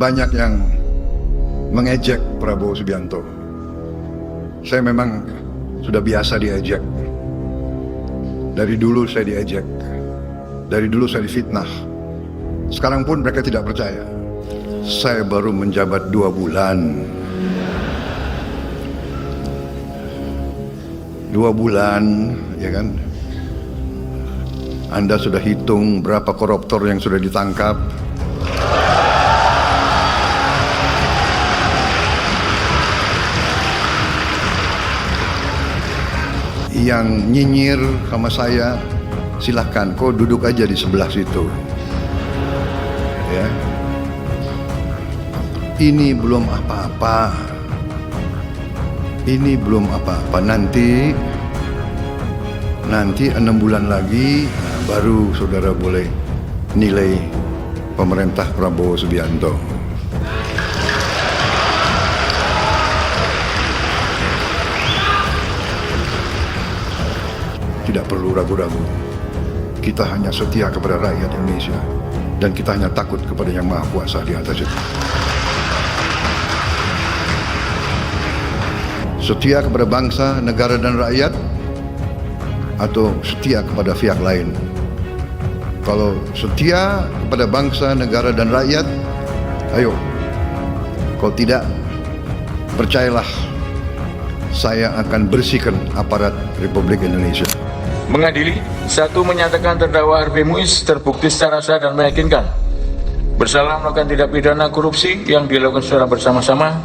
banyak yang mengejek Prabowo Subianto. Saya memang sudah biasa diejek. Dari dulu saya diejek. Dari dulu saya difitnah. Sekarang pun mereka tidak percaya. Saya baru menjabat 2 bulan. 2 bulan, ya kan? Anda sudah hitung berapa koruptor yang sudah ditangkap. Yang nyinyir sama saya, silahkan, kau duduk aja di sebelah situ. Ya. Ini belum apa-apa. Ini belum apa-apa. Nanti 6 bulan lagi baru saudara boleh nilai pemerintah Prabowo Subianto. Tidak perlu ragu-ragu. Kita hanya setia kepada rakyat Indonesia dan kita hanya takut kepada Yang Maha Kuasa di atas itu. Setia kepada bangsa, negara dan rakyat, atau setia kepada pihak lain. Kalau setia kepada bangsa, negara dan rakyat, ayo. Kalau tidak, percayalah, saya akan bersihkan aparat Republik Indonesia. Mengadili, 1. Menyatakan terdakwa Harvey Muiz terbukti secara sah dan meyakinkan bersalah melakukan tindak pidana korupsi yang dilakukan secara bersama-sama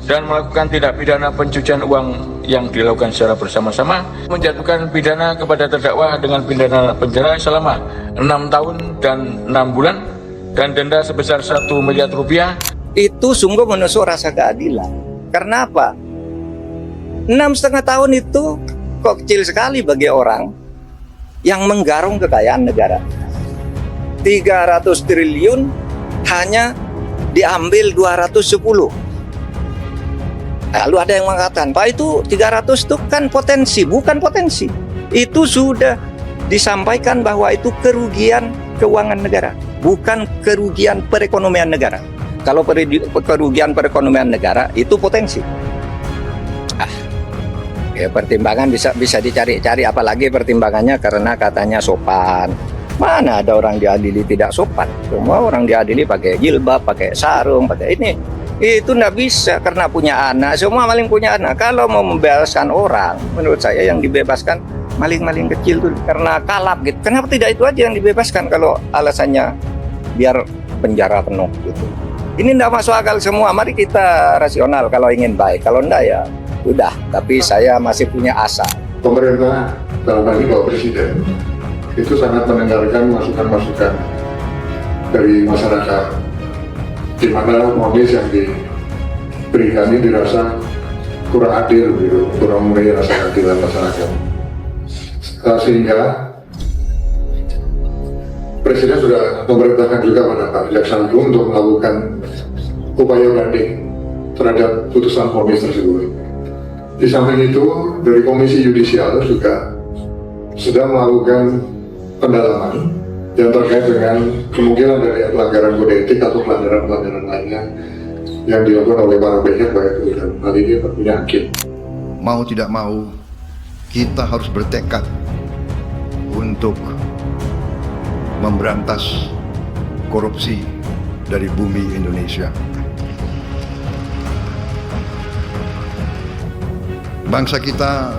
dan melakukan tindak pidana pencucian uang yang dilakukan secara bersama-sama, menjatuhkan pidana kepada terdakwa dengan pidana penjara selama 6 tahun dan 6 bulan dan denda sebesar 1 miliar rupiah. Itu sungguh menusuk rasa keadilan. Karena apa? 6,5 tahun itu kok kecil sekali bagi orang yang menggarung kekayaan negara. 300 triliun hanya diambil 210. Lalu ada yang mengatakan, Pak, itu 300 itu kan potensi. Bukan potensi. Itu sudah disampaikan bahwa itu kerugian keuangan negara, bukan kerugian perekonomian negara. Kalau kerugian perekonomian negara itu potensi. Ya, pertimbangan bisa dicari-cari, apalagi pertimbangannya karena katanya sopan. Mana ada orang diadili tidak sopan? Semua orang diadili pakai jilbab, pakai sarung, pakai ini. Itu nggak bisa karena punya anak. Semua maling punya anak. Kalau mau membebaskan orang, menurut saya yang dibebaskan maling-maling kecil tuh karena kalap gitu. Kenapa tidak itu aja yang dibebaskan kalau alasannya biar penjara penuh gitu? Ini nggak masuk akal semua. Mari kita rasional kalau ingin baik. Kalau enggak ya sudah, tapi saya masih punya asa. Pemerintah, dalam hal ini Bapak Presiden, itu sangat mendengarkan masukan-masukan dari masyarakat, di mana vonis yang diberikan ini dirasa kurang adil, gitu, kurang memenuhi rasa keadilan masyarakat. Sehingga Presiden sudah memerintahkan juga pada Pak Jaksa Agung untuk melakukan upaya banding terhadap putusan vonis tersebut. Di samping itu, dari Komisi Yudisial juga sedang melakukan pendalaman yang terkait dengan kemungkinan dari pelanggaran kode etik atau pelanggaran-pelanggaran lainnya yang dilakukan oleh para pihak, baik itu dan hal ini tentunya hakim. Mau tidak mau, kita harus bertekad untuk memberantas korupsi dari bumi Indonesia. Bangsa kita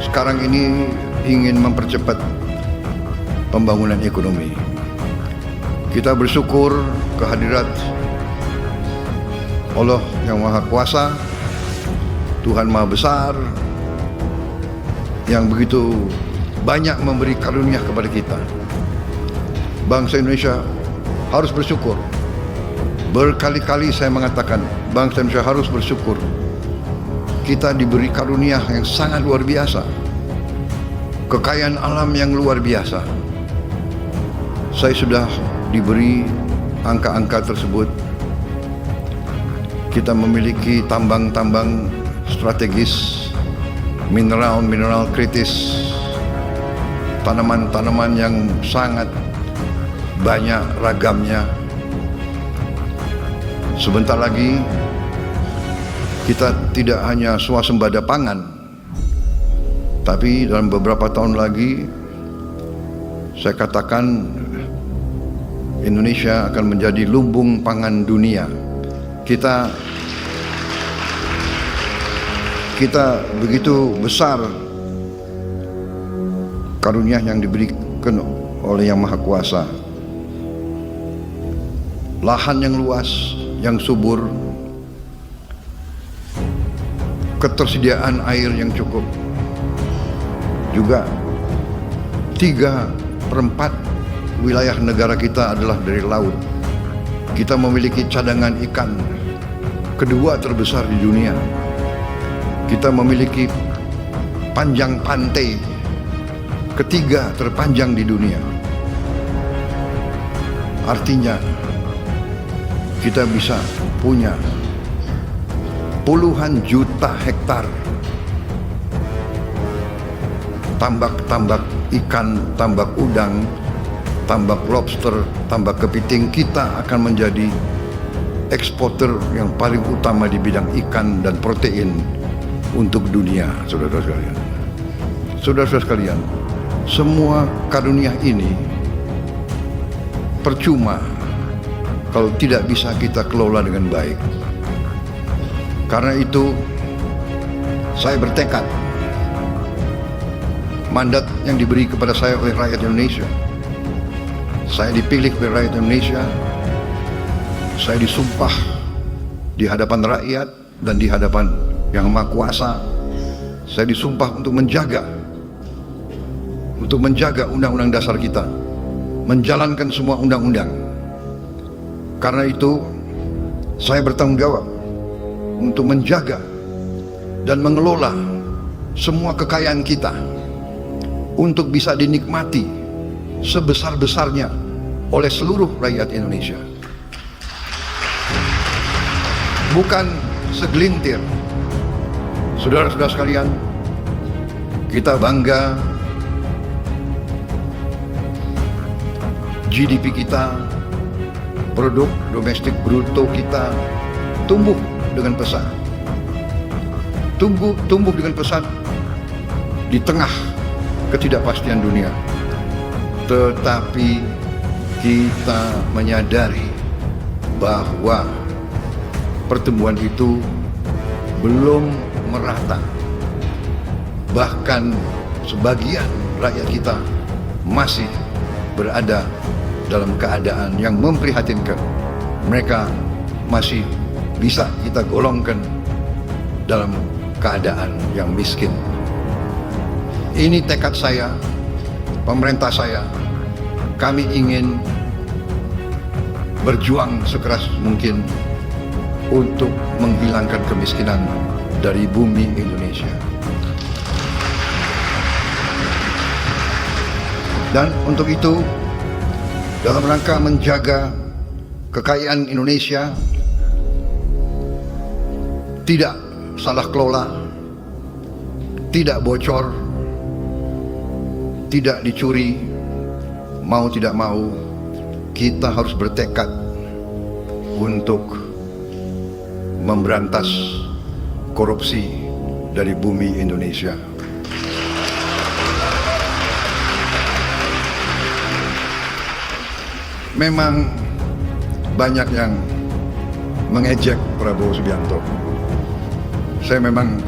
sekarang ini ingin mempercepat pembangunan ekonomi. Kita bersyukur kehadirat Allah yang Maha Kuasa, Tuhan Maha Besar, yang begitu banyak memberi karunia kepada kita. Bangsa Indonesia harus bersyukur. Berkali-kali saya mengatakan, bangsa Indonesia harus bersyukur. Kita diberi karunia yang sangat luar biasa, kekayaan alam yang luar biasa. Saya sudah diberi angka-angka tersebut. Kita memiliki tambang-tambang strategis, mineral-mineral kritis, tanaman-tanaman yang sangat banyak ragamnya. Sebentar lagi kita tidak hanya swasembada pangan, tapi dalam beberapa tahun lagi saya katakan Indonesia akan menjadi lumbung pangan dunia. Kita begitu besar karunia yang diberikan oleh Yang Maha Kuasa. Lahan yang luas, yang subur, ketersediaan air yang cukup, juga 3/4 wilayah negara kita adalah dari laut. Kita memiliki cadangan ikan kedua terbesar di dunia. Kita memiliki panjang pantai ketiga terpanjang di dunia. Artinya kita bisa punya puluhan juta hektar tambak-tambak ikan, tambak udang, tambak lobster, tambak kepiting. Kita akan menjadi eksporter yang paling utama di bidang ikan dan protein untuk dunia, saudara-saudara sekalian. Saudara-saudara sekalian, semua karunia ini percuma kalau tidak bisa kita kelola dengan baik. Karena itu saya bertekad, mandat yang diberi kepada saya oleh rakyat Indonesia, saya dipilih oleh rakyat Indonesia, saya disumpah di hadapan rakyat dan di hadapan Yang Maha Kuasa. Saya disumpah untuk menjaga undang-undang dasar kita, menjalankan semua undang-undang. Karena itu saya bertanggung jawab untuk menjaga dan mengelola semua kekayaan kita untuk bisa dinikmati sebesar-besarnya oleh seluruh rakyat Indonesia. Bukan segelintir. Saudara-saudara sekalian, kita bangga GDP kita, produk domestik bruto kita tumbuh dengan pesat. Tumbuh dengan pesat di tengah ketidakpastian dunia. Tetapi kita menyadari bahwa pertumbuhan itu belum merata. Bahkan sebagian rakyat kita masih berada dalam keadaan yang memprihatinkan. Mereka masih bisa kita golongkan dalam keadaan yang miskin. Ini tekad saya, pemerintah saya. Kami ingin berjuang sekeras mungkin untuk menghilangkan kemiskinan dari bumi Indonesia. Dan untuk itu, dalam rangka menjaga kekayaan Indonesia tidak salah kelola, tidak bocor, tidak dicuri, mau tidak mau kita harus bertekad untuk memberantas korupsi dari bumi Indonesia. Memang banyak yang mengejek Prabowo Subianto. Saya memang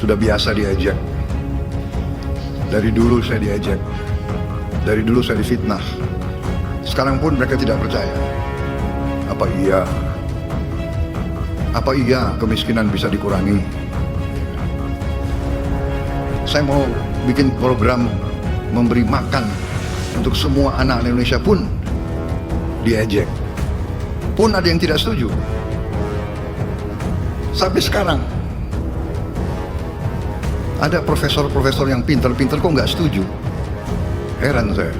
sudah biasa diejek. Dari dulu saya diejek. Dari dulu saya difitnah. Sekarang pun mereka tidak percaya. Apa iya kemiskinan bisa dikurangi? Saya mau bikin program memberi makan untuk semua anak Indonesia pun diejek. Pun ada yang tidak setuju. Sampai sekarang ada profesor-profesor yang pintar-pintar kok nggak setuju. Heran saya.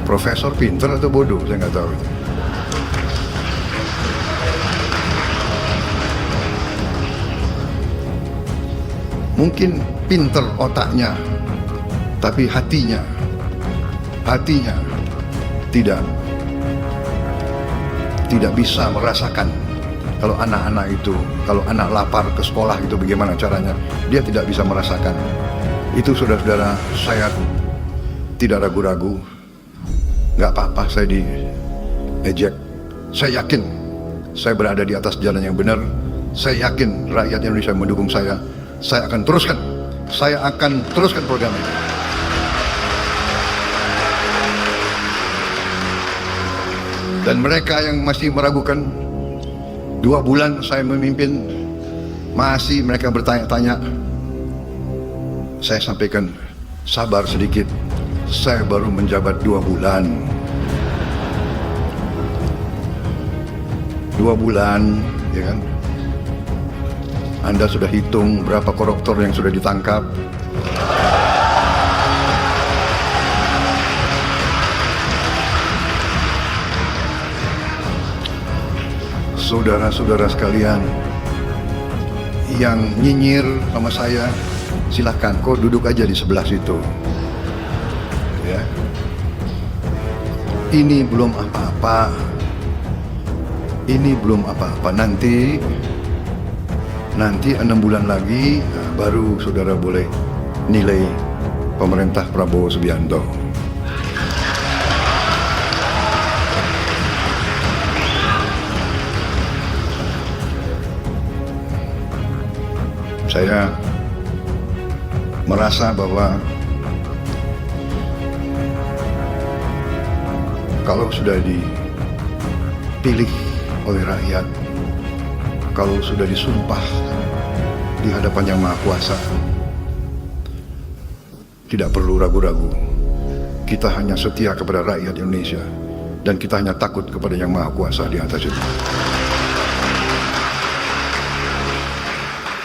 Profesor pintar atau bodoh, saya nggak tahu. Mungkin pintar otaknya, tapi hatinya tidak. tidak bisa merasakan kalau anak-anak itu, kalau anak lapar ke sekolah itu bagaimana caranya. Dia tidak bisa merasakan. Itu saudara-saudara, saya tidak ragu-ragu. Nggak apa-apa saya diejek. Saya yakin saya berada di atas jalan yang benar. Saya yakin rakyat Indonesia mendukung saya. Saya akan teruskan. Saya akan teruskan program ini. Dan mereka yang masih meragukan, 2 bulan saya memimpin, masih mereka bertanya-tanya, saya sampaikan, sabar sedikit, saya baru menjabat 2 bulan. 2 bulan, ya kan? Anda sudah hitung berapa koruptor yang sudah ditangkap. Saudara-saudara sekalian yang nyinyir sama saya, silahkan, kau duduk aja di sebelah situ. Ya. Ini belum apa-apa. Ini belum apa-apa. Nanti 6 bulan lagi baru saudara boleh nilai pemerintah Prabowo Subianto. Saya merasa bahwa kalau sudah dipilih oleh rakyat, kalau sudah disumpah di hadapan Yang Maha Kuasa, tidak perlu ragu-ragu. Kita hanya setia kepada rakyat Indonesia dan kita hanya takut kepada Yang Maha Kuasa di atas itu.